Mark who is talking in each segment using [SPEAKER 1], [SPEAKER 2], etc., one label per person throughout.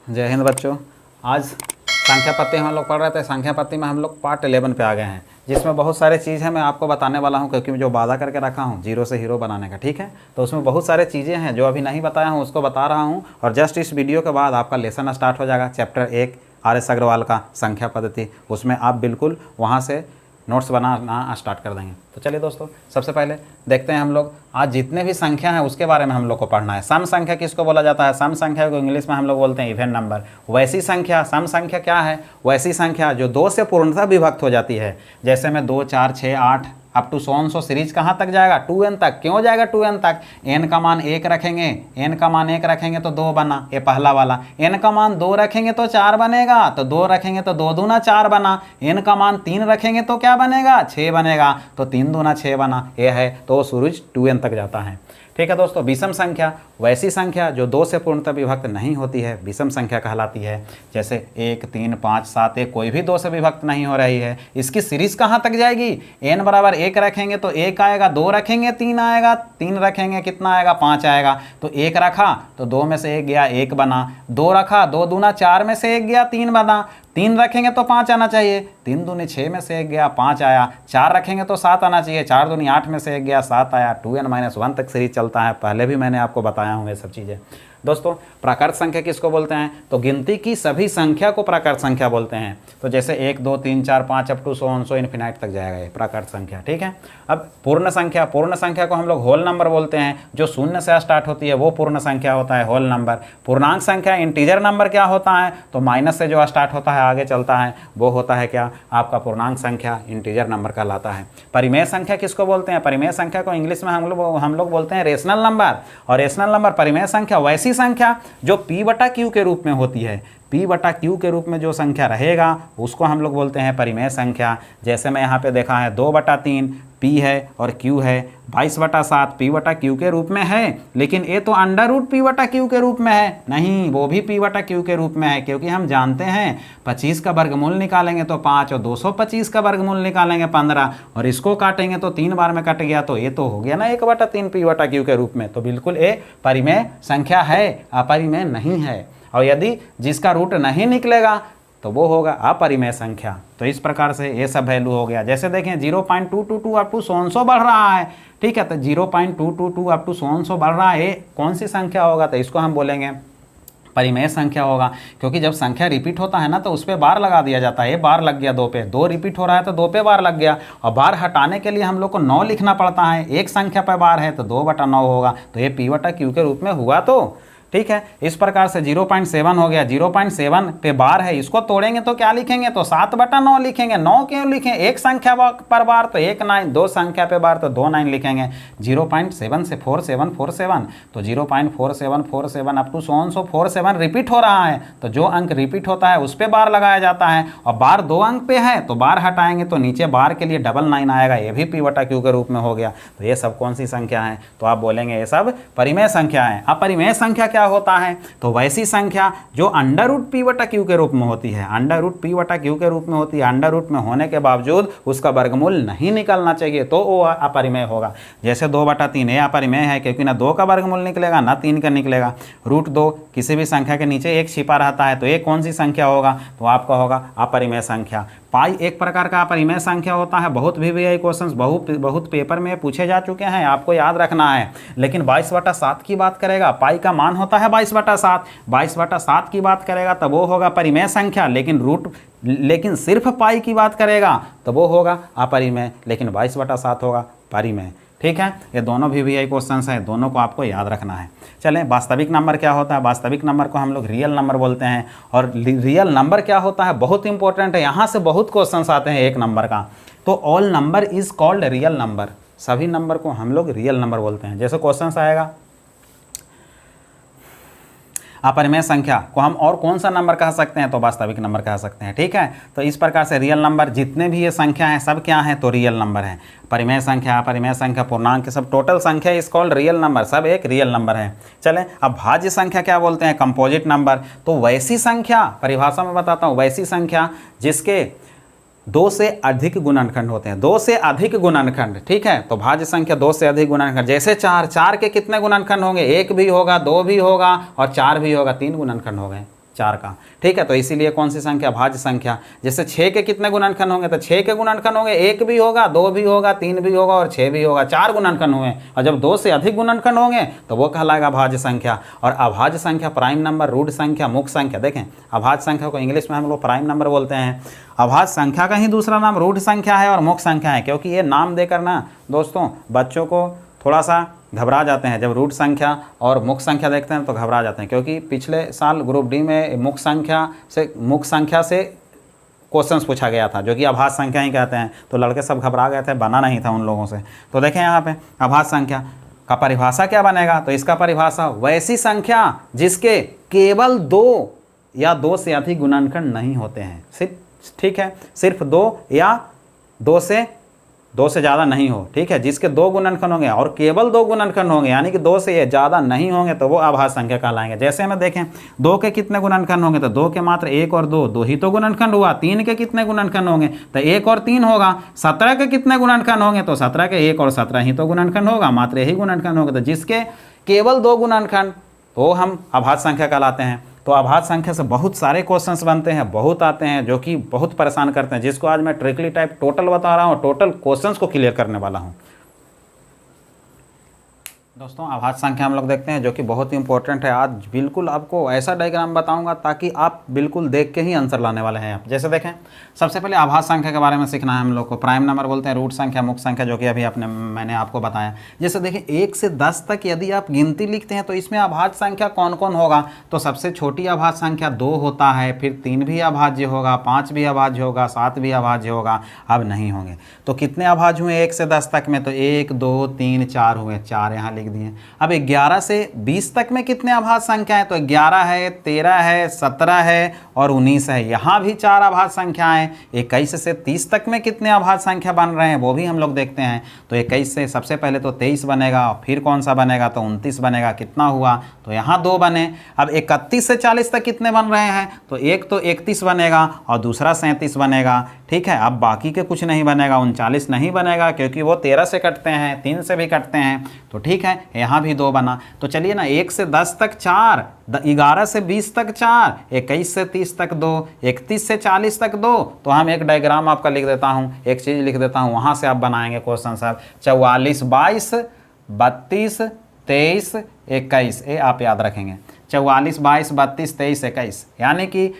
[SPEAKER 1] जय हिंद बच्चों। आज संख्या पत्ती हम लोग पढ़ रहे थे। संख्या पत्ती में हम लोग पार्ट 11 पे आ गए हैं, जिसमें बहुत सारी चीज़ है मैं आपको बताने वाला हूं, क्योंकि जो वादा करके रखा हूं जीरो से हीरो बनाने का, ठीक है। तो उसमें बहुत सारे चीज़ें हैं जो अभी नहीं बताया हूं, उसको बता रहा हूं। और जस्ट इस वीडियो के बाद आपका लेसन स्टार्ट हो जाएगा, चैप्टर 1 RS अग्रवाल का संख्या पद्धति। उसमें आप बिल्कुल वहाँ से नोट्स बनाना स्टार्ट कर देंगे। तो चलिए दोस्तों, सबसे पहले देखते हैं हम लोग आज जितने भी संख्या हैं उसके बारे में हम लोग को पढ़ना है। सम संख्या किसको बोला जाता है? सम संख्या को इंग्लिश में हम लोग बोलते हैं इवन नंबर। वैसी संख्या, सम संख्या क्या है? वैसी संख्या जो 2 से पूर्णतः विभक्त हो जाती है। जैसे में 2, 4, 6, 8 अप टू 100 सीरीज कहाँ तक जाएगा? 2n तक। क्यों जाएगा 2n तक? n का मान 1 रखेंगे, n का मान 1 रखेंगे तो 2 बना, ये पहला वाला। n का मान 2 रखेंगे तो 4 बनेगा, तो 2 रखेंगे तो 2 दूना 4 बना। n का मान 3 रखेंगे तो क्या बनेगा? 6 बनेगा, तो 3 दूना 6 बना, ये है। तो सूरज 2n तक जाता है, ठीक है दोस्तों। विषम संख्या वैसी संख्या जो 2 से पूर्णतः विभक्त नहीं होती है, विषम संख्या कहलाती है। जैसे 1, 3, 5, 7, ये कोई भी 2 से विभक्त नहीं हो रही है। इसकी सीरीज कहाँ तक जाएगी? n बराबर 1 रखेंगे तो 1 आएगा, 2 रखेंगे 3 आएगा, 3 रखेंगे कितना आएगा? 5 आएगा। तो 1 रखा तो 2 में से 1 गया, 1 बना। 2 रखा, 2 दूना 4 में से 1 गया, 3 बना। 3 रखेंगे तो 5 आना चाहिए, 3 दूनी 6 में से 1 गया, 5 आया। 4 रखेंगे तो 7 आना चाहिए, 4 दूनी 8 में से 1 गया, 7 आया। 2n-1 तक सीरीज चलता है, पहले भी मैंने आपको बताया हूँ ये सब चीज़ें। दोस्तों, प्राकृत संख्या किसको बोलते हैं? तो गिनती की सभी संख्या को प्राकृत संख्या बोलते हैं। तो जैसे 1, 2, 3, 4, 5 अप टू 100 इन्फिनाइट तक जाएगा ये प्राकृत संख्या, ठीक है। अब पूर्ण संख्या, पूर्ण संख्या को हम लोग होल नंबर बोलते हैं। जो 0 से स्टार्ट होती है वो पूर्ण संख्या होता है, होल नंबर। पूर्णांक संख्या, इंटीजर नंबर क्या होता है? तो माइनस से जो स्टार्ट होता है आगे चलता है वो होता है क्या? आपका पूर्णांक संख्या, इंटीजर नंबर कहलाता है। परिमेय संख्या किसको बोलते हैं? परिमेय संख्या को इंग्लिश में हम लोग बोलते हैं रेशनल नंबर। और रेशनल नंबर, परिमेय संख्या वैसी संख्या जो p/q के रूप में होती है। p/q के रूप में जो संख्या रहेगा उसको हम लोग बोलते हैं परिमेय संख्या। जैसे मैं यहाँ पे देखा है 2/3 p है और q है, 22/7 p/q के रूप में है। लेकिन ये तो √p/q के रूप में है, नहीं, वो भी p/q के रूप में है, क्योंकि हम जानते हैं 25 का वर्गमूल निकालेंगे तो 5 और 225 का वर्गमूल निकालेंगे 15, और इसको काटेंगे तो 3 बार में कट गया, तो ये तो हो गया ना 1/3 p/q के रूप में। तो बिल्कुल ये परिमेय संख्या है, अपरिमेय नहीं है। और यदि जिसका रूट नहीं निकलेगा तो वो होगा अपरिमेय संख्या। तो इस प्रकार से ये सब वैल्यू हो गया। जैसे देखें 0.222 अप टू 100 बढ़ रहा है, ठीक है। तो 0.222 अप टू 100 बढ़ रहा है, कौन सी संख्या होगा? तो इसको हम बोलेंगे परिमेय संख्या होगा। क्योंकि जब संख्या रिपीट होता है ना तो उस पर बार लगा दिया जाता है। ये बार लग गया 2 पे, 2 रिपीट हो रहा है तो 2 पे बार लग गया। और बार हटाने के लिए हम लोग को 9 लिखना पड़ता है। एक संख्या पर बार है तो 2/9 होगा, तो ये p/q के रूप में हुआ, तो ठीक है। इस प्रकार से 0.7 हो गया, 0.7 पे बार है, इसको तोड़ेंगे तो क्या लिखेंगे? तो 7/9 लिखेंगे। 9 क्यों लिखें? एक संख्या पर बार तो 1 9, 2 संख्या पे बार तो 2 9 लिखेंगे। 0.7 से 4747, तो 0.4747 अप टू 147 रिपीट हो रहा है। तो जो अंक रिपीट होता है उस पर बार लगाया जाता है। और बार 2 अंक पे है तो बार हटाएंगे तो नीचे बार के लिए 999 आएगा, ये भी p/q के रूप में हो गया। तो ये सब कौन सी संख्या है? तो आप बोलेंगे ये सब परिमेय संख्या है। अपरिमेय संख्या क्या होता है? तो वैसी संख्या जो √p/q के रूप में होती है, √p/q के रूप में होती है। अंडर रूट में होने के बावजूद उसका वर्गमूल नहीं निकलना चाहिए, तो वो अपरिमेय होगा। जैसे 2/3 ये अपरिमेय है, क्योंकि ना 2 का वर्गमूल निकलेगा ना 3 का निकलेगा। √2 किसी भी संख्या के नीचे 1 छिपा रहता है, तो ये कौन सी संख्या होगा? तो आपका होगा अपरिमेय संख्या। पाई एक प्रकार का अपरिमेय संख्या होता है। बहुत VVI क्वेश्चंस बहुत पेपर में पूछे जा चुके हैं, आपको याद रखना है। लेकिन 22/7 की बात करेगा, पाई का मान होता है 22/7। 22/7 की बात करेगा तब वो होगा परिमेय संख्या। लेकिन सिर्फ पाई की बात करेगा तो वो होगा अपरिमेय, लेकिन 22/7 होगा परिमेय, ठीक है। ये दोनों VVI क्वेश्चंस हैं, दोनों को आपको याद रखना है। चलें, वास्तविक नंबर क्या होता है? वास्तविक नंबर को हम लोग रियल नंबर बोलते हैं। और रियल नंबर क्या होता है? बहुत इंपॉर्टेंट है, यहाँ से बहुत क्वेश्चंस आते हैं एक नंबर का। तो all number is called real number, सभी नंबर को हम लोग रियल नंबर बोलते हैं। जैसे क्वेश्चंस आएगा अपरिमेय संख्या को हम और कौन सा नंबर कह सकते हैं? तो वास्तविक नंबर कह सकते हैं, ठीक है। तो इस प्रकार से रियल नंबर जितने भी ये संख्या हैं सब क्या हैं? तो रियल नंबर हैं। परिमेय संख्या, अपरिमेय संख्या, पूर्णांक, सब टोटल संख्या इज कॉल्ड रियल नंबर, सब एक रियल नंबर है। चलें, अब भाज्य संख्या क्या बोलते हैं? Composite number. तो वैसी संख्या, परिभाषा में बताता हूँ, वैसी संख्या जिसके 2 से अधिक गुणनखंड होते हैं, 2 से अधिक गुणनखंड, ठीक है। तो भाज्य संख्या 2 से अधिक गुणनखंड, जैसे 4 के कितने गुणनखंड होंगे? 1 भी होगा, 2 भी होगा और 4 भी होगा, 3 गुणनखंड हो गए। 4 का, ठीक है। तो इसीलिए कौन सी संख्या, भाज्य संख्या। जैसे 6 के कितने गुणनखंड होंगे, तो 6 के गुणनखंड होंगे 1 भी होगा, 2 भी होगा, 3 भी होगा और 6 भी होगा, 4 गुणनखंड हुए। और जब 2 से अधिक गुणनखंड होंगे तो वो कहलाएगा भाज्य संख्या। और अभाज्य संख्या, प्राइम नंबर, रूट संख्या, मुख्य संख्या। देखें, अभाज्य संख्या को इंग्लिश में हम लोग प्राइम नंबर बोलते हैं। अभाज्य संख्या का ही दूसरा नाम रूट संख्या है और मुख्य संख्या है। क्योंकि ये नाम देकर ना दोस्तों बच्चों को थोड़ा सा घबरा जाते हैं, जब रूट संख्या और मुख्य संख्या देखते हैं तो घबरा जाते हैं। क्योंकि पिछले साल ग्रुप डी में मुख्य संख्या से क्वेश्चंस पूछा गया था, जो कि अभाज्य संख्या ही कहते हैं। तो लड़के सब घबरा गए थे, बना नहीं था उन लोगों से। तो देखें यहाँ पे अभाज्य संख्या का परिभाषा क्या बनेगा, तो इसका परिभाषा वैसी संख्या जिसके केवल 2 या 2 से अधिक गुणनखंड नहीं होते हैं। सिर्फ, ठीक है, सिर्फ 2 या 2 से ज़्यादा नहीं हो, ठीक है। जिसके 2 गुणनखंड होंगे और केवल 2 गुणनखंड होंगे, यानी कि 2 से ज़्यादा नहीं होंगे, तो वो अभाज्य संख्या कहलाएंगे। जैसे हमें देखें 2 के कितने गुणनखंड होंगे, तो 2 के मात्र 1 और 2 ही तो गुणनखंड हुआ। 3 के कितने गुणनखंड होंगे, तो 1 और 3 होगा। 17 के कितने गुणनखंड होंगे, तो 17 के 1 और 17 ही तो गुणनखंड होगा, मात्र यही गुणनखंड होगा। तो जिसके केवल 2 गुणनखंड, तो हम अभाज्य संख्या कहलाते हैं। तो अभाज्य संख्या से बहुत सारे क्वेश्चंस बनते हैं, बहुत आते हैं, जो कि बहुत परेशान करते हैं, जिसको आज मैं ट्रिकली टाइप टोटल बता रहा हूँ, टोटल क्वेश्चंस को क्लियर करने वाला हूँ। दोस्तों अभाज्य संख्या हम लोग देखते हैं, जो कि बहुत ही इंपॉर्टेंट है। आज बिल्कुल आपको ऐसा डायग्राम बताऊंगा ताकि आप बिल्कुल देख के ही आंसर लाने वाले हैं आप। जैसे देखें, सबसे पहले अभाज्य संख्या के बारे में सीखना है हम लोग को। प्राइम नंबर बोलते हैं, रूट संख्या, मुख्य संख्या, जो कि अभी मैंने आपको बताया। जैसे देखें 1 से 10 तक यदि आप गिनती लिखते हैं तो इसमें अभाज्य संख्या कौन कौन होगा, तो सबसे छोटी अभाज्य संख्या 2 होता है, फिर 3 भी अभाज्य होगा, 5 भी अभाज्य होगा, 7 भी अभाज्य होगा। अब नहीं होंगे तो कितने अभाज्य हुए 1 से 10 तक में, तो 1 2 3 4 हुए, 4 यहाँ लिख दिए। अब 11 से 20 तक में कितने अभाज्य संख्या है, तो 11 है, 13 है, 17 है और 19 है। यहाँ भी 4 अभाज्य संख्याएं। 21 से 30 तक में कितने अभाज्य संख्या बन रहे हैं, वो भी हम लोग देखते हैं। तो 21 से सबसे पहले तो 23 बनेगा, फिर कौन सा बनेगा, तो 29 बनेगा। कितना हुआ, तो यहाँ 2 बने। अब 31 से 40 तक कितने बन रहे हैं, तो एक तो 31 बनेगा और दूसरा 37 बनेगा, ठीक है। अब बाकी के कुछ नहीं बनेगा, 39 नहीं बनेगा, क्योंकि वो 13 से कटते हैं, 3 से भी कटते हैं, तो ठीक है, यहाँ भी 2 बना। तो चलिए ना, 1 से 10 तक 4, 11 से 20 तक 4, 21 से 30 तक 2, 31 से 40 तक 2। तो हम एक डायग्राम आपका लिख देता हूँ, एक चीज़ लिख देता हूँ, वहाँ से आप बनाएंगे क्वेश्चन साहब। 44, 22, 32, 23, 21, ये आप याद रखेंगे। 44, 22, 32, 23, 21। यानी कि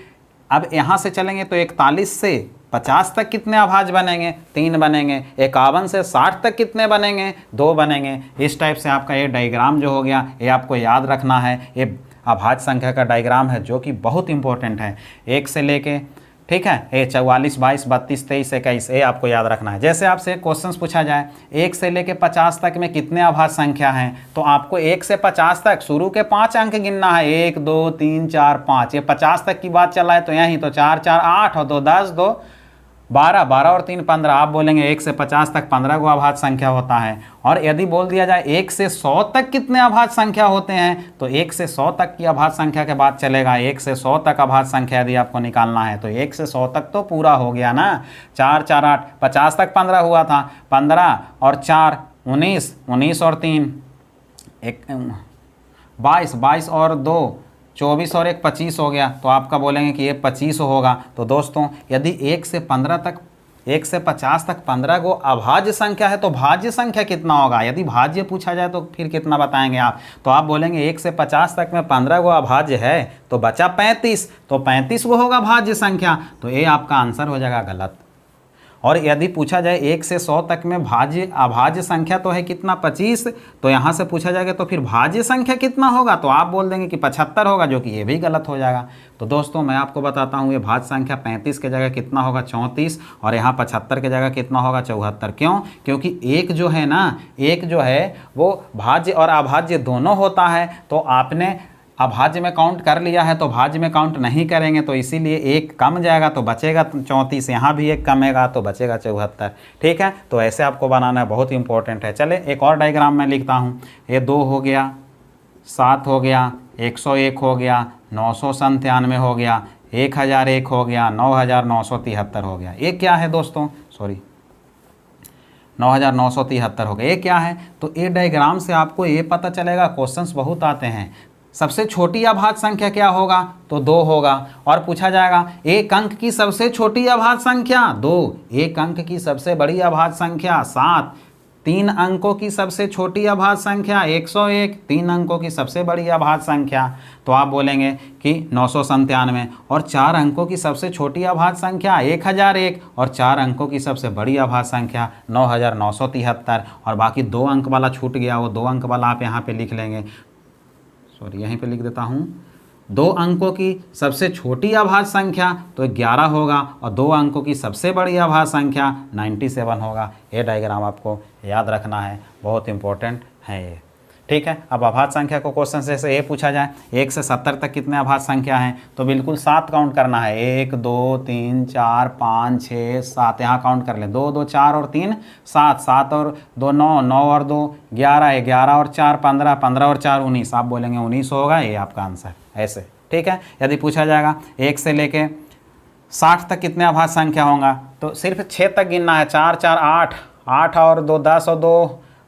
[SPEAKER 1] अब यहाँ से चलेंगे तो 41 से 50 तक कितने अभाज्य बनेंगे, 3 बनेंगे। 51 से 60 तक कितने बनेंगे, 2 बनेंगे। इस टाइप से आपका ये डायग्राम जो हो गया, ये आपको याद रखना है। ये अभाज्य संख्या का डायग्राम है, जो कि बहुत इंपॉर्टेंट है। 1 से लेके, ठीक है, ये 44, 22, 32, 23, 21, ये आपको याद रखना है। जैसे आपसे क्वेश्चन पूछा जाए 1 से लेके 50 तक में कितने अभाज्य संख्या हैं, तो आपको 1 से 50 तक शुरू के 5 अंक गिनना है। 1 2 3 4 5, ये 50 तक की बात चला है, तो यहीं तो 4 4 8 और 2 10, 2 12, 12 और 3 15। आप बोलेंगे 1 से 50 तक 15 गो अभाज्य संख्या होता है। और यदि बोल दिया जाए 1 से 100 तक कितने अभाज्य संख्या होते हैं, तो 1 से 100 तक की अभाज्य संख्या के बाद चलेगा। 1 से 100 तक अभाज्य संख्या यदि आपको निकालना है, तो 1 से 100 तक तो पूरा हो गया ना। 4 4 8, 50 तक 15 हुआ था, 15 और 4 19, 19 और 3 22, 22 और 2 24 और 1 25 हो गया। तो आपका बोलेंगे कि ये 25 होगा। तो दोस्तों यदि 1 से 15 तक, 1 से 50 तक 15 गो अभाज्य संख्या है, तो भाज्य संख्या कितना होगा। यदि भाज्य पूछा जाए तो फिर कितना बताएंगे आप, तो आप बोलेंगे 1 से 50 तक में 15 गो अभाज्य है, तो बचा 35, तो 35 गो होगा भाज्य संख्या। तो ये आपका आंसर हो जाएगा गलत। और यदि पूछा जाए 1 से 100 तक में अभाज्य संख्या तो है कितना, 25, तो यहाँ से पूछा जाएगा तो फिर भाज्य संख्या कितना होगा, तो आप बोल देंगे कि 75 होगा, जो कि ये भी गलत हो जाएगा। तो दोस्तों मैं आपको बताता हूँ, ये भाज्य संख्या 35 के जगह कितना होगा, 34, और यहाँ 75 के जगह कितना होगा, 74। क्यों, क्योंकि एक जो है ना, एक जो है वो भाज्य और अभाज्य दोनों होता है। तो आपने अभाज्य में काउंट कर लिया है, तो भाज्य में काउंट नहीं करेंगे, तो इसीलिए एक कम जाएगा, तो बचेगा 34। यहाँ भी एक कमेगा तो बचेगा 74। ठीक है, तो ऐसे आपको बनाना है, बहुत इंपॉर्टेंट है। चले एक और डायग्राम मैं लिखता हूँ। ये 2 हो गया, 7 हो गया, 101 हो गया, 997 हो गया, 1001 हो गया, 9973 हो गया। ये क्या है दोस्तों, सॉरी 9973 हो गया। ये क्या है, तो ये डायग्राम से आपको ये पता चलेगा, क्वेश्चंस बहुत आते हैं। सबसे छोटी अभाज्य संख्या क्या होगा, तो 2 होगा। और पूछा जाएगा एक अंक की सबसे छोटी अभाज्य संख्या 2, एक अंक की सबसे बड़ी अभाज्य संख्या 7, 3 अंकों की सबसे छोटी अभाज्य संख्या 101, 3 अंकों की सबसे बड़ी अभाज्य संख्या, तो आप बोलेंगे कि 997, और 4 अंकों की सबसे छोटी अभाज्य संख्या 1001, और 4 अंकों की सबसे बड़ी अभाज्य संख्या 9973, और बाकी 2 अंक वाला छूट गया, वो 2 अंक वाला आप यहाँ पे लिख लेंगे, सॉरी यहीं पे लिख देता हूँ। 2 अंकों की सबसे छोटी अभाज्य संख्या तो 11 होगा, और 2 अंकों की सबसे बड़ी अभाज्य संख्या 97 होगा। ये डायग्राम आपको याद रखना है, बहुत इंपॉर्टेंट है ये, ठीक है। अब अभाज्य संख्या को क्वेश्चन जैसे ये पूछा जाए 1 से 70 तक कितने अभाज्य संख्या हैं, तो बिल्कुल 7 काउंट करना है, 1 2 3 4 5 6 7, यहाँ काउंट कर लें, 2 2 4 और 3 7, 7 और 2 9, 9 और 2 11, 11 और 4 15, 15 और 4 19, आप बोलेंगे 19 होगा, ये आपका आंसर ऐसे, ठीक है। यदि पूछा जाएगा 1 से लेके 60 तक कितने अभाज्य संख्या होगा, तो सिर्फ 6 तक गिनना है, 4 4 8, 8 और 2 10 और 2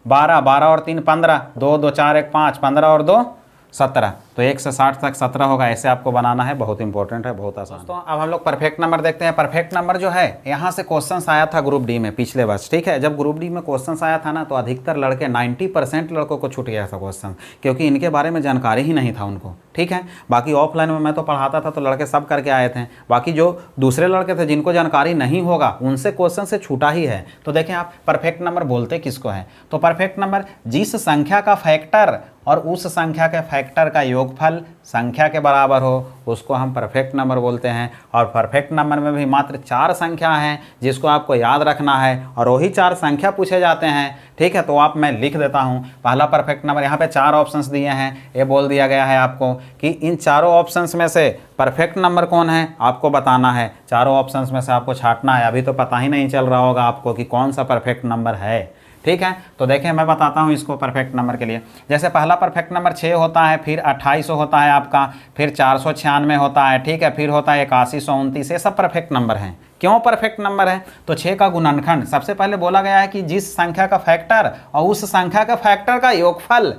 [SPEAKER 1] 12, 12 और 3 15, 2 2 4 1 5, 15 और 2 17, तो 1 से 60 तक 17 होगा। ऐसे आपको बनाना है, बहुत इंपॉर्टेंट है, बहुत आसान। दोस्तों अब हम लोग परफेक्ट नंबर देखते हैं। परफेक्ट नंबर जो है यहाँ से क्वेश्चन आया था ग्रुप डी में पिछले वर्ष, ठीक है। जब ग्रुप डी में क्वेश्चन आया था ना, तो अधिकतर लड़के 90% लड़कों को छूट गया था क्वेश्चन, क्योंकि इनके बारे में जानकारी ही नहीं था उनको, ठीक है। बाकी ऑफलाइन में मैं तो पढ़ाता था तो लड़के सब करके आए थे, बाकी जो दूसरे लड़के थे जिनको जानकारी नहीं होगा उनसे क्वेश्चन से छूटा ही है। तो देखें आप, परफेक्ट नंबर बोलते किसको है, तो परफेक्ट नंबर जिस संख्या का फैक्टर और उस संख्या के फैक्टर का योगफल संख्या के बराबर हो, उसको हम परफेक्ट नंबर बोलते हैं। और परफेक्ट नंबर में भी मात्र 4 संख्या हैं जिसको आपको याद रखना है, और वही 4 संख्या पूछे जाते हैं, ठीक है। तो आप मैं लिख देता हूँ पहला परफेक्ट नंबर, यहाँ पे 4 ऑप्शंस दिए हैं, ये बोल दिया गया है आपको कि इन चारों ऑप्शंस में से परफेक्ट नंबर कौन है आपको बताना है, चारों ऑप्शंस में से आपको छांटना है। अभी तो पता ही नहीं चल रहा होगा आपको कि कौन सा परफेक्ट नंबर है, ठीक है। तो देखें मैं बताता हूँ इसको परफेक्ट नंबर के लिए। जैसे पहला परफेक्ट नंबर 6 होता है, फिर 2800 होता है आपका, फिर 496 होता है, ठीक है, फिर होता है 8129, ये सब परफेक्ट नंबर हैं। क्यों परफेक्ट नंबर है, तो 6 का गुणनखंड सबसे पहले बोला गया है कि जिस संख्या का फैक्टर और उस संख्या का फैक्टर का योगफल,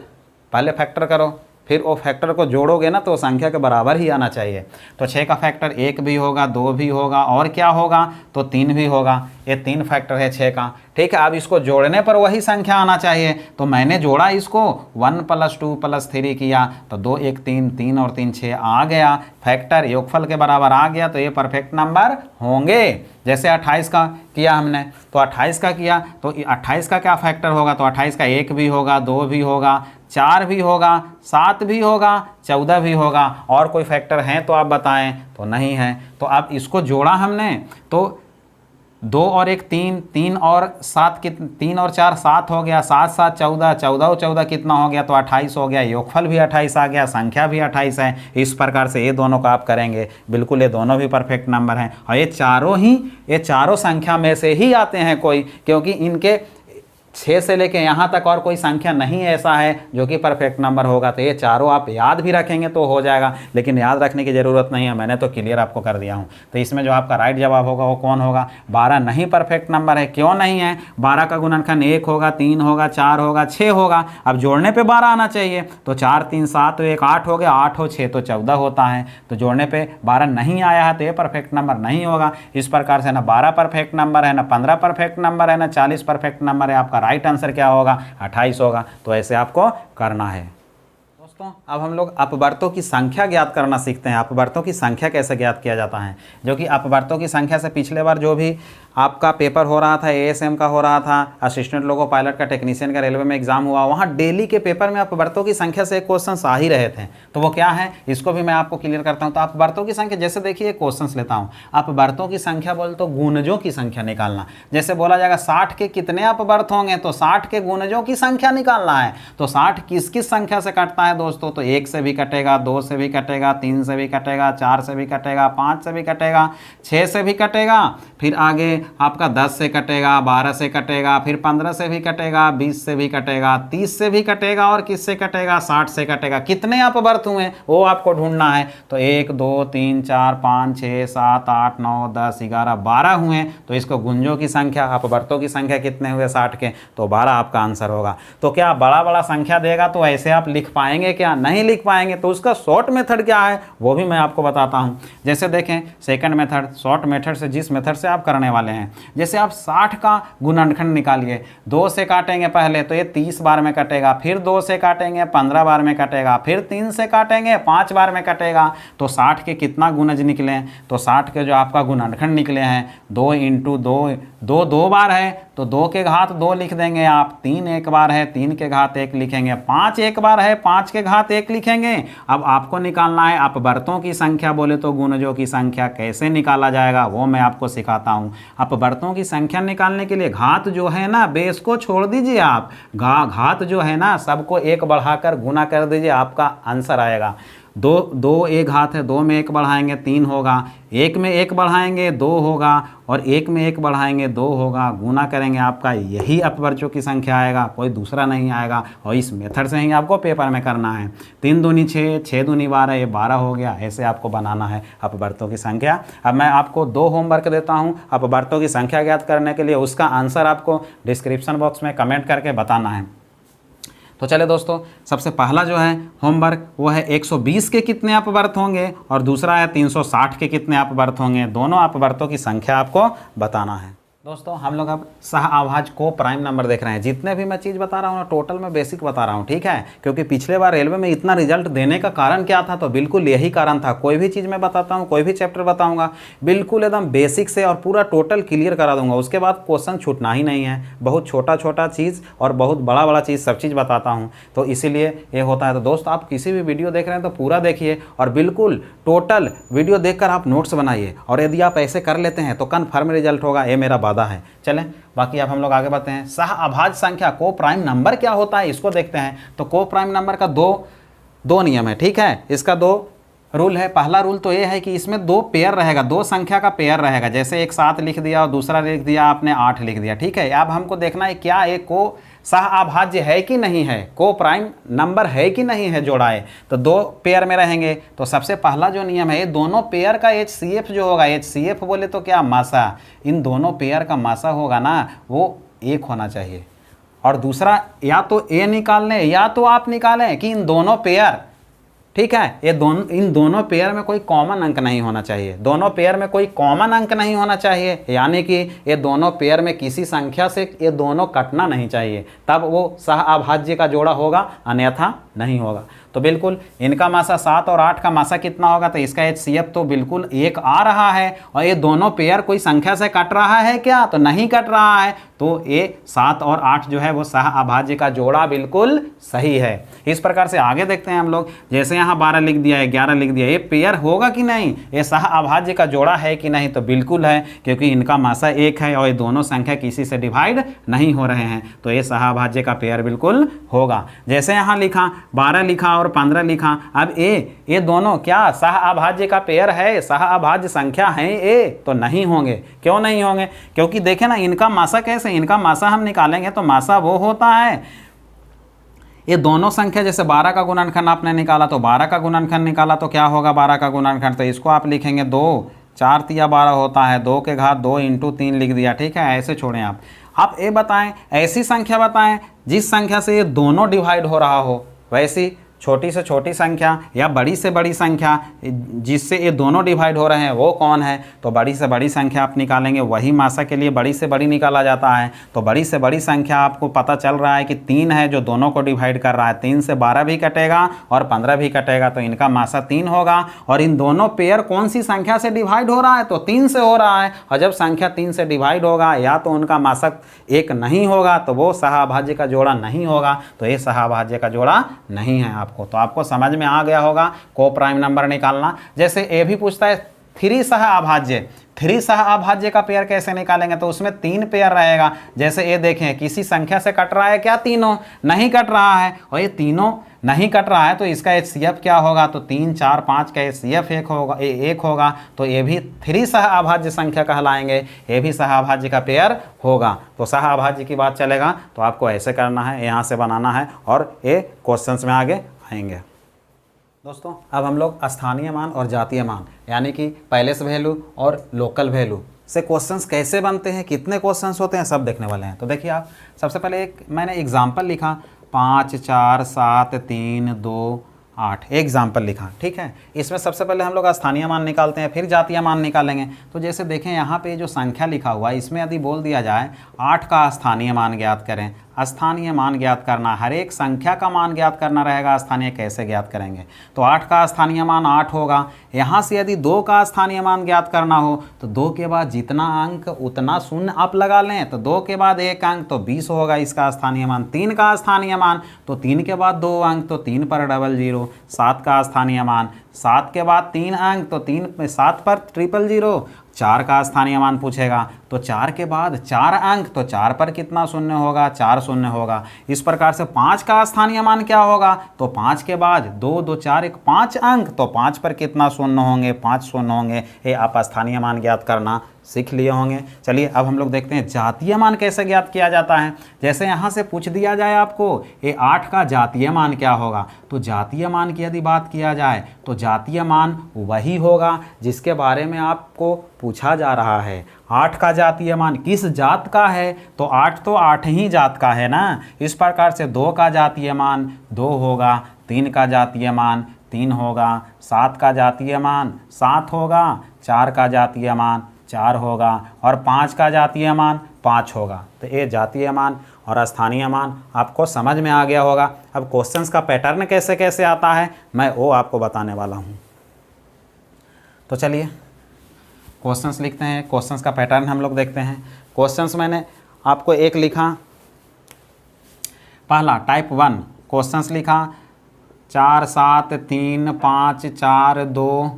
[SPEAKER 1] पहले फैक्टर करो फिर वो फैक्टर को जोड़ोगे ना तो संख्या के बराबर ही आना चाहिए। तो 6 का फैक्टर 1 भी होगा, 2 भी होगा, और क्या होगा तो 3 भी होगा। ये 3 फैक्टर है 6 का, ठीक है। अब इसको जोड़ने पर वही संख्या आना चाहिए, तो मैंने जोड़ा इसको 1 + 2 + 3 किया, तो 2 1 3, 3 और 3 6 आ गया, फैक्टर योगफल के बराबर आ गया, तो ये परफेक्ट नंबर होंगे। जैसे 28 का किया हमने, तो 28 का किया तो 28 का क्या फैक्टर होगा, तो 28 का 1 भी होगा, 2 भी होगा, 4 भी होगा, 7 भी होगा, 14 भी होगा, और कोई फैक्टर हैं तो आप बताएं, तो नहीं है। तो अब इसको जोड़ा हमने, तो 2 और 1 3, 3 और 7 3 और 4 7 हो गया, 7 7 14, 14 और 14 कितना हो गया, तो 28 हो गया, योगफल भी 28 आ गया, संख्या भी 28 है। इस प्रकार से ये दोनों का आप करेंगे, बिल्कुल ये दोनों भी परफेक्ट नंबर हैं, और ये चारों संख्या में से ही आते हैं कोई, क्योंकि इनके 6 से लेके यहाँ तक और कोई संख्या नहीं ऐसा है जो कि परफेक्ट नंबर होगा। तो ये चारों आप याद भी रखेंगे तो हो जाएगा, लेकिन याद रखने की ज़रूरत नहीं है, मैंने तो क्लियर आपको कर दिया हूँ। तो इसमें जो आपका राइट जवाब होगा वो कौन होगा, 12 नहीं परफेक्ट नंबर है। क्यों नहीं है, 12 का गुणनखंड 1 होगा, 3 होगा, 4 होगा, 6 होगा। अब जोड़ने पर 12 आना चाहिए, तो 4 3 7 1 8 हो गया, 8 हो 6 तो 14 होता है, तो जोड़ने पर 12 नहीं आया है, तो ये परफेक्ट नंबर नहीं होगा। इस प्रकार से ना 12 परफेक्ट नंबर है, ना 15 परफेक्ट नंबर है, ना 40 परफेक्ट नंबर है। आपका राइट आंसर क्या होगा, 28 होगा। तो ऐसे आपको करना है। दोस्तों अब हम लोग अपवर्तों की संख्या ज्ञात करना सीखते हैं। अपवर्तों की संख्या कैसे ज्ञात किया जाता है, जो कि अपवर्तों की संख्या से पिछले बार जो भी आपका पेपर हो रहा था, एएसएम का हो रहा था, असिस्टेंट लोको पायलट का, टेक्नीशियन का, रेलवे में एग्जाम हुआ, वहाँ डेली के पेपर में अपवर्तों की संख्या से क्वेश्चन आ ही रहे थे। तो वो क्या है, इसको भी मैं आपको क्लियर करता हूँ। तो अपवर्तों की संख्या, जैसे देखिए क्वेश्चन लेता हूँ, अपवर्तों की संख्या बोल तो गुणजों की संख्या निकालना। जैसे बोला जाएगा 60 के कितने अपवर्त होंगे, तो 60 के गुणजों की संख्या निकालना है। तो 60 किस किस संख्या से कटता है दोस्तों, तो 1 से भी कटेगा, 2 से भी कटेगा, 3 से भी कटेगा, 4 से भी कटेगा, 5 से भी कटेगा, 6 से भी कटेगा, फिर आगे आपका 10 से कटेगा, 12 से कटेगा, फिर 15 से भी कटेगा, 20 से भी कटेगा, 30 से भी कटेगा और किससे कटेगा, 60 से कटेगा। कितने अपवर्त हुए वो आपको ढूंढना है। तो 1 2 3 4 5 6 7 8 9 10 11 12 हुए, तो इसको गुंजों की संख्या, अपवर्तों की संख्या कितने हुए 60 के, तो 12 आपका आंसर होगा। तो क्या बड़ा बड़ा संख्या देगा तो ऐसे आप लिख पाएंगे क्या? नहीं लिख पाएंगे। तो उसका शॉर्ट मेथड क्या है वो भी मैं आपको बताता हूँ। जैसे देखें सेकंड मेथड, शॉर्ट मेथड से जिस मेथड से आप करने वाले हैं, जैसे आप 60 का गुणनखंड निकालिए, 2 से काटेंगे पहले तो ये 30 बार में कटेगा, फिर 2 से काटेंगे 15 बार में कटेगा, फिर 3 से काटेंगे 5 बार में कटेगा। तो 60 के कितना गुणज निकले? तो 60 के जो आपका गुणनखंड निकले हैं 2 × 2, 2 2 बार है तो 2 के घात 2 लिख देंगे आप, 3 एक बार है 3 के घात 1 लिखेंगे, 5 एक बार है 5 के घात 1 लिखेंगे। अब आपको निकालना है अपवर्तों की संख्या, बोले तो गुणजों की संख्या कैसे निकाला जाएगा वो मैं आपको सिखाता हूँ। अपवर्तों की संख्या निकालने के लिए घात जो है ना, बेस को छोड़ दीजिए आप, घात जो है ना सबको 1 बढ़ाकर गुना कर दीजिए, आपका आंसर आएगा। 2 एक घात है, 2 में 1 बढ़ाएंगे 3 होगा, 1 में 1 बढ़ाएंगे 2 होगा, और 1 में 1 बढ़ाएंगे 2 होगा, गुना करेंगे आपका यही अपवर्तों की संख्या आएगा, कोई दूसरा नहीं आएगा। और इस मेथड से ही आपको पेपर में करना है। 3 दूनी 6, 6 दूनी 12, ये 12 हो गया। ऐसे आपको बनाना है अपवर्तों की संख्या। अब मैं आपको 2 होमवर्क देता हूँ अपवर्तों की संख्या ज्ञात करने के लिए, उसका आंसर आपको डिस्क्रिप्शन बॉक्स में कमेंट करके बताना है। तो चले दोस्तों, सबसे पहला जो है होमवर्क वो है 120 के कितने अपवर्त होंगे, और दूसरा है 360 के कितने अपवर्त होंगे। दोनों अपवर्तों की संख्या आपको बताना है। दोस्तों हम लोग अब सह अभाज्य को प्राइम नंबर देख रहे हैं। जितने भी मैं चीज़ बता रहा हूँ ना टोटल में बेसिक बता रहा हूँ, ठीक है, क्योंकि पिछले बार रेलवे में इतना रिजल्ट देने का कारण क्या था, तो बिल्कुल यही कारण था। कोई भी चीज़ मैं बताता हूँ, कोई भी चैप्टर बताऊँगा, बिल्कुल एकदम बेसिक से और पूरा टोटल क्लियर करा दूंगा। उसके बाद क्वेश्चन छूटना ही नहीं है। बहुत छोटा छोटा चीज़ और बहुत बड़ा बड़ा चीज़ सब चीज़ बताता हूँ, तो इसीलिए ये होता है। तो दोस्त आप किसी भी वीडियो देख रहे हैं तो पूरा देखिए और बिल्कुल टोटल वीडियो देखकर आप नोट्स बनाइए, और यदि आप ऐसे कर लेते हैं तो कन्फर्म रिजल्ट होगा, ये मेरा वादा है। चलें बाकी अब हम लोग आगे बढ़ते हैं। सह अभाज्य संख्या को प्राइम नंबर क्या होता है इसको देखते हैं। तो को प्राइम नंबर का दो नियम है, ठीक है, इसका 2 रूल है। पहला रूल तो ये है कि इसमें 2 पेयर रहेगा, 2 संख्या का पेयर रहेगा। जैसे एक 7 लिख दिया और दूसरा लिख दिया आपने 8 लिख दिया, ठीक है। अब हमको देखना है क्या एक को सह अभाज्य है कि नहीं है, को प्राइम नंबर है कि नहीं है जोड़ा है। तो 2 पेयर में रहेंगे। तो सबसे पहला जो नियम है, ये दोनों पेयर का HCF जो होगा, HCF बोले तो क्या, मासा, इन दोनों पेयर का मासा होगा ना वो 1 होना चाहिए। और दूसरा या तो ए निकाल लें या तो आप निकालें कि इन दोनों पेयर, ठीक है, इन दोनों पेयर में कोई कॉमन अंक नहीं होना चाहिए। दोनों पेयर में कोई कॉमन अंक नहीं होना चाहिए, यानी कि ये दोनों पेयर में किसी संख्या से ये दोनों कटना नहीं चाहिए, तब वो सह अभाज्य का जोड़ा होगा, अन्यथा नहीं होगा। तो बिल्कुल इनका मासा 7 और 8 का मासा कितना होगा, तो इसका HCF तो बिल्कुल 1 आ रहा है। और ये दोनों पेयर कोई संख्या से कट रहा है क्या, तो नहीं कट रहा है। तो ये 7 और 8 जो है वो सह अभाज्य का जोड़ा बिल्कुल सही है। इस प्रकार से आगे देखते हैं हम लोग। जैसे यहाँ 12 लिख दिया है, 11 लिख दिया, ये पेयर होगा कि नहीं, ये सह अभाज्य का जोड़ा है कि नहीं, तो बिल्कुल है, क्योंकि इनका मासा 1 है और ये दोनों संख्या किसी से डिवाइड नहीं हो रहे हैं, तो ये सह अभाज्य का पेयर बिल्कुल होगा। जैसे यहाँ लिखा 12 लिखा और 15 लिखा, अब ये दोनों क्या सह अभाज्य का पेयर है, सह अभाज्य संख्या है ये, तो नहीं होंगे। क्यों नहीं होंगे, क्योंकि देखें ना इनका मासा कैसे, इनका मासा हम निकालेंगे तो मासा वो होता है, ये दोनों संख्या, जैसे 12 का गुणनखंड आपने निकाला तो 12 का गुणनखंड निकाला तो क्या होगा 12 का गुणनखंड, तो इसको आप लिखेंगे 2 4 तिया 12 होता है, 2 के घात 2 × 3 लिख दिया, ठीक है। ऐसे छोड़ें आप ये बताएं, ऐसी संख्या बताएं जिस संख्या से ये दोनों डिवाइड हो रहा हो, वैसी छोटी से छोटी संख्या या बड़ी से बड़ी संख्या जिससे ये दोनों डिवाइड हो रहे हैं वो कौन है, तो बड़ी से बड़ी संख्या आप निकालेंगे। वही मासा के लिए बड़ी से बड़ी निकाला जाता है। तो बड़ी से बड़ी संख्या आपको पता चल रहा है कि 3 है जो दोनों को डिवाइड कर रहा है। 3 से 12 भी कटेगा और 15 भी कटेगा, तो इनका मासा 3 होगा। और इन दोनों पेयर कौन सी संख्या से डिवाइड हो रहा है, तो 3 से हो रहा है। और जब संख्या 3 से डिवाइड होगा या तो उनका मासा 1 नहीं होगा, तो वो सह अभाज्य का जोड़ा नहीं होगा, तो ये सह अभाज्य का जोड़ा नहीं है। तो आपको समझ में आ गया होगा को प्राइम नंबर निकालना। जैसे ए भी पूछता है 3 सह अभाज्य, 3 सह-अभाज्य का पेयर कैसे निकालेंगे, तो उसमें 3 पेयर रहेगा। जैसे ये देखें किसी संख्या से कट रहा है क्या, तीनों नहीं कट रहा है, और ये तीनों नहीं कट रहा है तो इसका HCF क्या होगा, तो 3 4 5 का HCF एक होगा, तो ये भी 3 सह-अभाज्य संख्या कहलाएंगे, ये भी सह-अभाज्य का पेयर होगा। तो सह-अभाज्य की बात चलेगा तो आपको ऐसे करना है, यहाँ से बनाना है और ये क्वेश्चंस में आगे आएंगे। दोस्तों अब हम लोग स्थानीय मान और जातीय मान यानी कि पैलेस वैल्यू और लोकल वैल्यू से क्वेश्चंस कैसे बनते हैं, कितने क्वेश्चंस होते हैं, सब देखने वाले हैं। तो देखिए आप, सबसे पहले एक मैंने एग्जाम्पल लिखा 5 4 7 3 2 8 एग्जाम्पल लिखा, ठीक है। इसमें सबसे पहले हम लोग स्थानीय मान निकालते हैं, फिर जातीय मान निकालेंगे। तो जैसे देखें यहाँ पे जो संख्या लिखा हुआ है इसमें यदि बोल दिया जाए 8 का स्थानीय मान ज्ञात करें, स्थानीय मान ज्ञात करना, हर एक संख्या का मान ज्ञात करना रहेगा, स्थानीय कैसे ज्ञात करेंगे, तो 8 का स्थानीय मान 8 होगा। यहाँ से यदि 2 का स्थानीय मान ज्ञात करना हो तो 2 के बाद जितना अंक उतना शून्य आप लगा लें, तो 2 के बाद 1 अंक तो 20 होगा इसका स्थानीय मान। 3 का स्थानीय मान तो 3 के बाद 2 अंक तो 3 पर 00। 7 का स्थानीय मान 7 के बाद 3 अंक तो 7 पर 000। 4 का स्थानीय मान पूछेगा तो 4 के बाद 4 अंक तो 4 पर कितना शून्य होगा, 4 शून्य होगा। इस प्रकार से 5 का स्थानीय मान क्या होगा, तो 5 के बाद 2 2 4 1 5 अंक तो 5 पर कितना शून्य होंगे, 5 शून्य होंगे। ये आप स्थानीय मान ज्ञात करना सीख लिए होंगे। चलिए अब हम लोग देखते हैं जातीय मान कैसे ज्ञात किया जाता है। जैसे यहाँ से पूछ दिया जाए आपको ये 8 का जातीय मान क्या होगा, तो जातीय मान की यदि बात किया जाए तो जातीय मान वही होगा जिसके बारे में आपको पूछा जा रहा है। 8 का जातीय मान किस जात का है, तो 8 तो 8 ही जात का है ना। इस प्रकार से 2 का जातीय मान 2 होगा, 3 का जातीय मान 3 होगा, 7 का जातीय मान 7 होगा, 4 का जातीय मान 4 होगा और 5 का जातीय मान 5 होगा। तो ये जातीय मान और स्थानीय मान आपको समझ में आ गया होगा। अब क्वेश्चंस का पैटर्न कैसे कैसे आता है मैं वो आपको बताने वाला हूँ। तो चलिए क्वेश्चंस लिखते हैं, क्वेश्चंस का पैटर्न हम लोग देखते हैं। क्वेश्चंस मैंने आपको एक लिखा, पहला टाइप 1 क्वेश्चंस लिखा 4 7 3 5 4 2,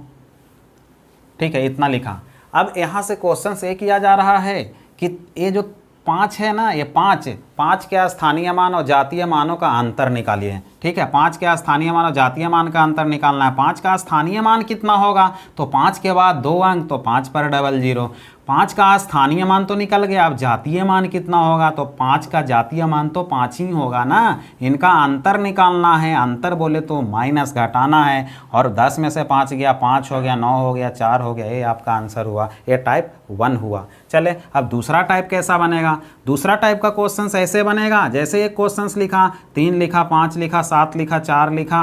[SPEAKER 1] ठीक है, इतना लिखा। अब यहाँ से क्वेश्चन ये किया जा रहा है कि ये जो 5 है ना, ये 5 के स्थानीय मान और जातीय मानों का अंतर निकालिए, ठीक है। 5 के स्थानीय मान और जातीय मान का अंतर निकालना है। 5 का स्थानीय मान कितना होगा, तो 5 के बाद 2 अंक तो 5 पर 00। 5 का स्थानीय मान तो निकल गया, अब जातीय मान कितना होगा, तो 5 का जातीय मान तो 5 ही होगा ना। इनका अंतर निकालना है, अंतर बोले तो माइनस घटाना है, और 10 में से 5 गया 5 हो गया, 9 हो गया, 4 हो गया, ये आपका आंसर हुआ। ये टाइप 1 हुआ। चले अब दूसरा टाइप कैसा बनेगा। दूसरा टाइप का क्वेश्चन ऐसे बनेगा, जैसे एक क्वेश्चन लिखा 3 लिखा 5 लिखा 7 लिखा 4 लिखा,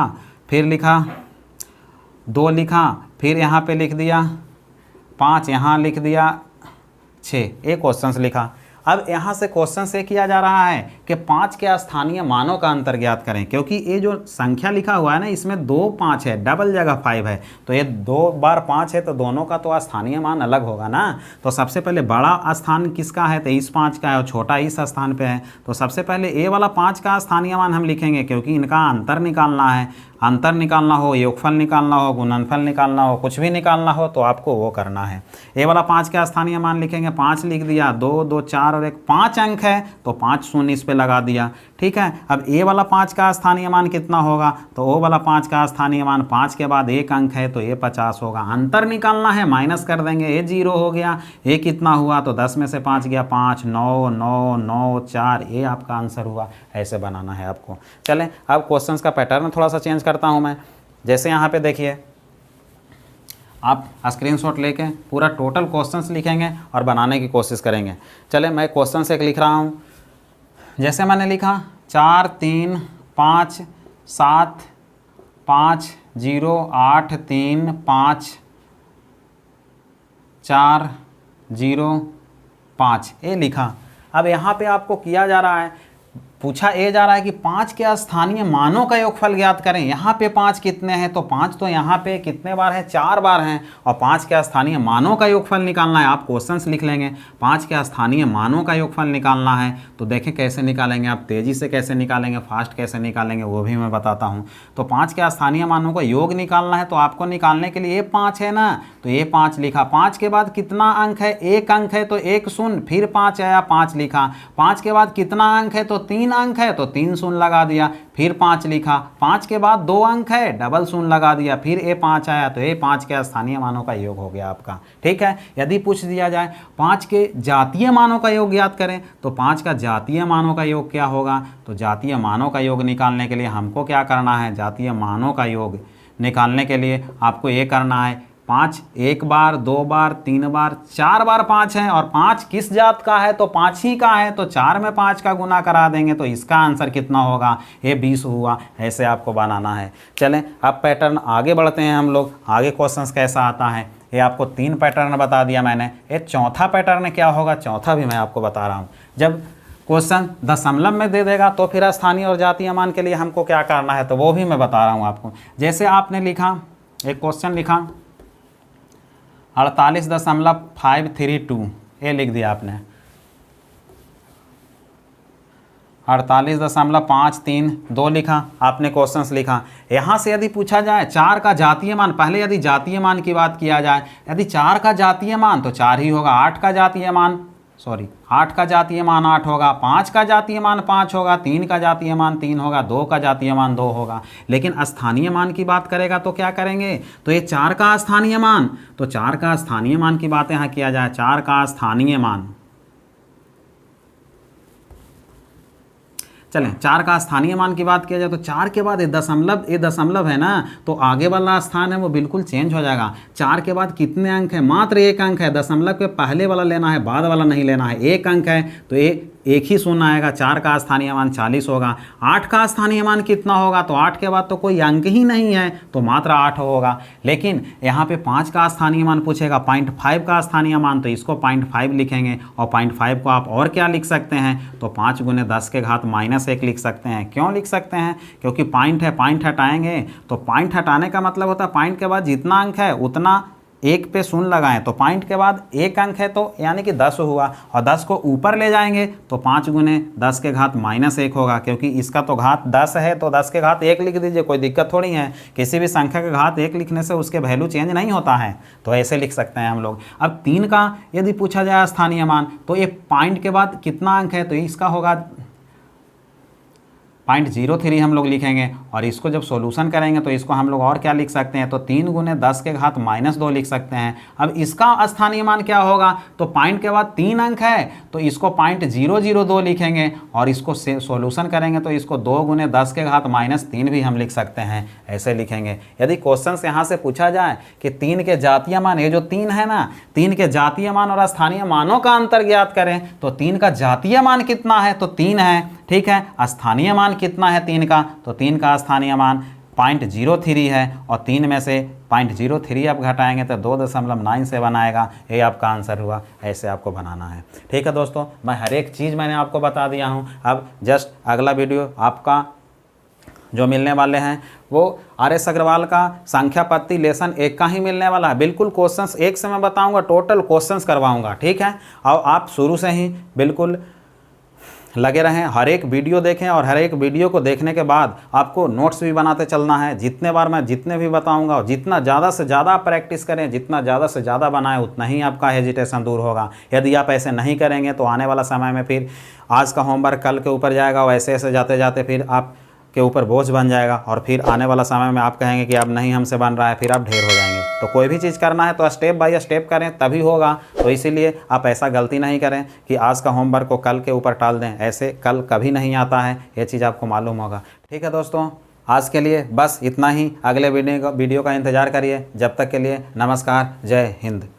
[SPEAKER 1] फिर लिखा 2 लिखा, फिर यहाँ पे लिख दिया 5, यहाँ लिख दिया 6, एक क्वेश्चन लिखा। अब यहाँ से क्वेश्चन से किया जा रहा है कि 5 के स्थानीय मानों का अंतर ज्ञात करें, क्योंकि ये जो संख्या लिखा हुआ है ना इसमें 2 5 है, डबल जगह 5 है, तो ये 2 बार 5 है तो दोनों का तो स्थानीय मान अलग होगा ना। तो सबसे पहले बड़ा स्थान किसका है, तो इस 5 का है, और छोटा इस स्थान पे है। तो सबसे पहले ए वाला 5 का स्थानीय मान हम लिखेंगे, क्योंकि इनका अंतर निकालना है। अंतर निकालना हो, योगफल निकालना हो, गुणनफल निकालना हो, कुछ भी निकालना हो तो आपको वो करना है। ए वाला 5 का स्थानीय मान लिखेंगे, 5 लिख दिया, 2 2 4 और 1 5 अंक है तो 5 शून्य इस पे लगा दिया, ठीक है। अब ए वाला 5 का स्थानीय मान कितना होगा, तो ओ वाला 5 का स्थानीय मान 5 के बाद 1 अंक है तो ये 50 होगा। अंतर निकालना है, माइनस कर देंगे, ये 0 हो गया, ये कितना हुआ, तो 10 में से 5 गया 5, 9 9 9 4, ये आपका आंसर हुआ। ऐसे बनाना है आपको। चलें अब क्वेश्चंस का पैटर्न थोड़ा सा चेंज करता हूं मैं। जैसे यहाँ पे देखिए, आप स्क्रीनशॉट लेके पूरा टोटल क्वेश्चंस लिखेंगे और बनाने की कोशिश करेंगे। चलें मैं क्वेश्चन से एक लिख रहा हूँ। जैसे मैंने लिखा 4 3 5 7 5 0 8 3 5 4 0 5, ये लिखा। अब यहाँ पे आपको किया जा रहा है पूछा ये जा रहा है कि 5 के स्थानीय मानों का योगफल ज्ञात करें। यहाँ पे 5 कितने हैं, तो 5 तो यहाँ पे कितने बार है, 4 बार हैं, और 5 के स्थानीय मानों का योगफल निकालना है। आप क्वेश्चंस लिख लेंगे, 5 के स्थानीय मानों का योगफल निकालना है। तो देखें कैसे निकालेंगे, आप तेज़ी से कैसे निकालेंगे, फास्ट कैसे निकालेंगे वो भी मैं बताता हूँ। तो 5 के स्थानीय मानों का योग निकालना है, तो आपको निकालने के लिए ये 5 है ना, तो ये 5 लिखा। 5 के बाद कितना अंक है, 1 अंक है, तो 1 शून्य, फिर 5 आया, 5 लिखा। 5 के बाद कितना अंक है, तो 3 अंक है, तो 3 शून्य लगा दिया, फिर 5 लिखा। 5 के बाद 2 अंक है, डबल शून्य लगा दिया, फिर ये 5 आया, तो ये 5 के स्थानीय मानों का योग हो गया आपका। ठीक है, यदि पूछ दिया जाए 5 के जातीय मानों का योग ज्ञात करें, तो 5 का जातीय मानों का योग क्या होगा, तो जातीय मानों का योग निकालने के लिए हमको क्या करना है, जातीय मानों का योग निकालने के लिए आपको ये करना है, 5 1 बार, 2 बार, 3 बार, 4 बार 5 है, और 5 किस जात का है, तो 5 ही का है, तो 4 में 5 का गुना करा देंगे, तो इसका आंसर कितना होगा, ये 20 हुआ। ऐसे आपको बनाना है। चलें अब पैटर्न आगे बढ़ते हैं हम लोग, आगे क्वेश्चंस कैसा आता है। ये आपको 3 पैटर्न बता दिया मैंने, ये चौथा पैटर्न क्या होगा, चौथा भी मैं आपको बता रहा हूँ। जब क्वेश्चन दशमलव में दे देगा तो फिर स्थानीय और जातीय मान के लिए हमको क्या करना है, तो वो भी मैं बता रहा हूँ आपको। जैसे आपने लिखा, एक क्वेश्चन लिखा 48.532, ये लिख दिया आपने, 48.532 लिखा आपने, क्वेश्चंस लिखा। यहाँ से यदि पूछा जाए 4 का जातीय मान, पहले यदि जातीय मान की बात किया जाए, यदि 4 का जातीय मान तो 4 ही होगा, 8 का जातीय मान 8 का जातीय मान 8 होगा, 5 का जातीय मान 5 होगा, 3 का जातीय मान 3 होगा, 2 का जातीय मान 2 होगा। लेकिन स्थानीय मान की बात करेगा तो क्या करेंगे, तो ये 4 का स्थानीय मान, तो 4 का स्थानीय मान की बात यहाँ किया जाए, 4 का स्थानीय मान, चलें 4 का स्थानीय मान की बात किया जाए तो 4 के बाद ये दशमलव है ना, तो आगे वाला स्थान है वो बिल्कुल चेंज हो जाएगा। 4 के बाद कितने अंक है, मात्र 1 अंक है, दशमलव के पहले वाला लेना है, बाद वाला नहीं लेना है। 1 अंक है तो ये एक ही शून्य आएगा, 4 का स्थानीय मान 40 होगा। 8 का स्थानीय मान कितना होगा, तो 8 के बाद तो कोई अंक ही नहीं है, तो मात्र 8 होगा। लेकिन यहाँ पे 5 का स्थानीय मान पूछेगा, 0.5 का स्थानीय मान, तो इसको 0.5 लिखेंगे, और 0.5 को आप और क्या लिख सकते हैं, तो 5 × 10 के घात -1 लिख सकते हैं। क्यों लिख सकते हैं, क्योंकि पॉइंट है, पॉइंट हटाएंगे, तो पॉइंट हटाने का मतलब होता है पॉइंट के बाद जितना अंक है उतना 1 पे शून्य लगाएं, तो पॉइंट के बाद 1 अंक है, तो यानी कि 10 हुआ, और 10 को ऊपर ले जाएंगे तो 5 × 10 के घात -1 होगा, क्योंकि इसका तो घात 10 है, तो 10 के घात 1 लिख दीजिए, कोई दिक्कत थोड़ी है। किसी भी संख्या के घात 1 लिखने से उसके वैल्यू चेंज नहीं होता है, तो ऐसे लिख सकते हैं हम लोग। अब 3 का यदि पूछा जाए स्थानीय मान, तो ये पॉइंट के बाद कितना अंक है, तो इसका होगा 0.03 हम लोग लिखेंगे, और इसको जब सॉल्यूशन करेंगे तो इसको हम लोग और क्या लिख सकते हैं, तो 3 × 10 के घात -2 लिख सकते हैं। अब इसका स्थानीय मान क्या होगा, तो पॉइंट के बाद 3 अंक है, तो इसको 0.002 लिखेंगे, और इसको सॉल्यूशन करेंगे तो इसको 2 × 10 के घात -3 भी हम लिख सकते हैं, ऐसे लिखेंगे। यदि क्वेश्चन से यहाँ से पूछा जाए कि 3 के जातीय मान, ये जो 3 है ना, 3 के जातीय मान और स्थानीय मानों का अंतर ज्ञात करें, तो 3 का जातीय मान कितना है, तो 3 है, ठीक है। स्थानीय मान कितना है 3 का, तो 3 का स्थानीय मान 0.03 है, और 3 में से 0.03 आप घटाएंगे तो 2.97 आएगा। ये आपका आंसर हुआ। ऐसे आपको बनाना है, ठीक है दोस्तों। मैं हर एक चीज़ मैंने आपको बता दिया हूँ। अब जस्ट अगला वीडियो आपका जो मिलने वाले हैं वो RS अग्रवाल का संख्या पत्ती लेसन 1 का ही मिलने वाला है। बिल्कुल क्वेश्चंस एक से मैं बताऊँगा, टोटल क्वेश्चंस करवाऊँगा, ठीक है। और आप शुरू से ही बिल्कुल लगे रहें, हर एक वीडियो देखें, और हर एक वीडियो को देखने के बाद आपको नोट्स भी बनाते चलना है। जितने बार मैं जितने भी बताऊंगा, और जितना ज़्यादा से ज़्यादा प्रैक्टिस करें, जितना ज़्यादा से ज़्यादा बनाएं, उतना ही आपका हेजिटेशन दूर होगा। यदि आप ऐसे नहीं करेंगे तो आने वाला समय में फिर आज का होमवर्क कल के ऊपर जाएगा, और ऐसे ऐसे जाते जाते फिर आप के ऊपर बोझ बन जाएगा, और फिर आने वाला समय में आप कहेंगे कि अब नहीं हमसे बन रहा है, फिर आप ढेर हो जाएंगे। तो कोई भी चीज़ करना है तो स्टेप बाय स्टेप करें, तभी होगा। तो इसीलिए आप ऐसा गलती नहीं करें कि आज का होमवर्क को कल के ऊपर टाल दें, ऐसे कल कभी नहीं आता है, ये चीज़ आपको मालूम होगा, ठीक है दोस्तों। आज के लिए बस इतना ही, अगले वीडियो का इंतज़ार करिए। जब तक के लिए नमस्कार, जय हिंद।